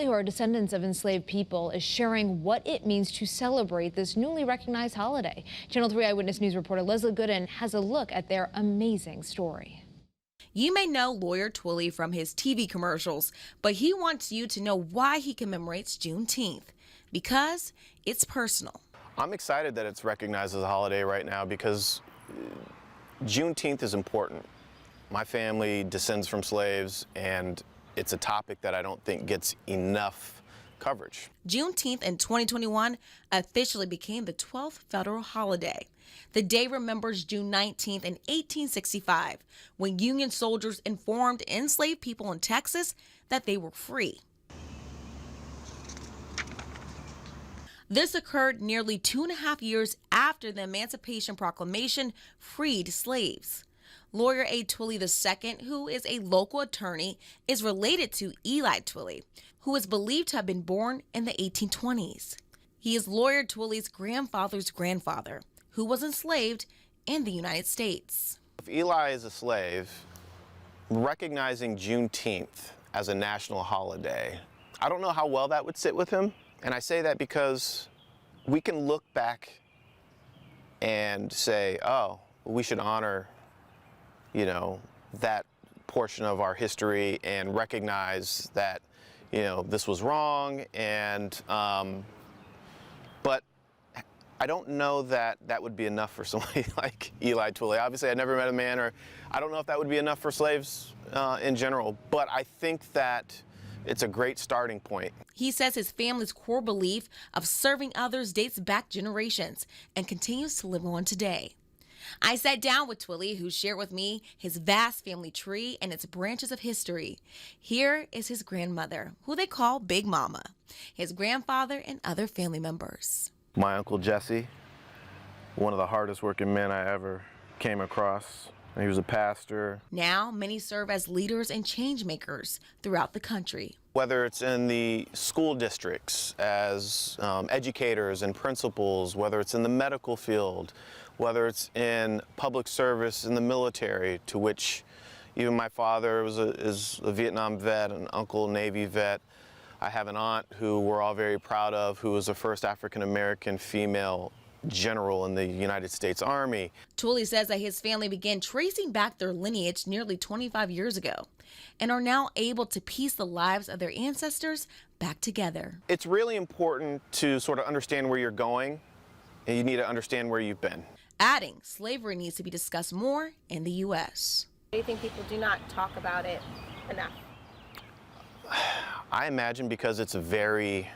Who are descendants of enslaved people is sharing what it means to celebrate this newly recognized holiday. Channel 3 Eyewitness News reporter Leslie Gooden has a look at their amazing story. You may know Lawyer Twilly from his TV commercials, but he wants you to know why he commemorates Juneteenth, because it's personal. I'm excited that it's recognized as a holiday right now because Juneteenth is important. My family descends from slaves, and it's a topic that I don't think gets enough coverage. Juneteenth in 2021 officially became the 12th federal holiday. The day remembers June 19th in 1865, when Union soldiers informed enslaved people in Texas that they were free. This occurred nearly 2.5 years after the Emancipation Proclamation freed slaves. Lawyer A. Twilly II, who is a local attorney, is related to Eli Twilly, who is believed to have been born in the 1820s. He is Lawyer Twilly's grandfather's grandfather, who was enslaved in the United States. If Eli is a slave, recognizing Juneteenth as a national holiday, I don't know how well that would sit with him. And I say that because we can look back and say, oh, we should honor that portion of our history and recognize that, this was wrong. And, but I don't know that that would be enough for somebody like Eli Twilly. Obviously, I never met a man, or I don't know if that would be enough for slaves in general, but I think that it's a great starting point. He says his family's core belief of serving others dates back generations and continues to live on today. I sat down with Twilly, who shared with me his vast family tree and its branches of history. Here is his grandmother, who they call Big Mama, his grandfather, and other family members. My Uncle Jesse, one of the hardest working men I ever came across. He was a pastor. Now, many serve as leaders and change makers throughout the country. Whether it's in the school districts as educators and principals, whether it's in the medical field, whether it's in public service in the military, to which even my father is a Vietnam vet, an uncle Navy vet. I have an aunt who we're all very proud of, who was the first African-American female general in the United States Army. Twilly says that his family began tracing back their lineage nearly 25 years ago and are now able to piece the lives of their ancestors back together. It's really important to sort of understand where you're going, and you need to understand where you've been. Adding, slavery needs to be discussed more in the U.S. Do you think people do not talk about it enough? I imagine because it's a very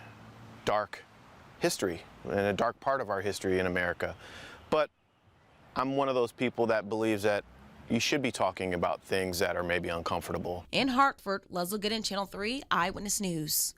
dark history and a dark part of our history in America. But I'm one of those people that believes that you should be talking about things that are maybe uncomfortable. In Hartford, Leslie Gooden, Channel 3 Eyewitness News.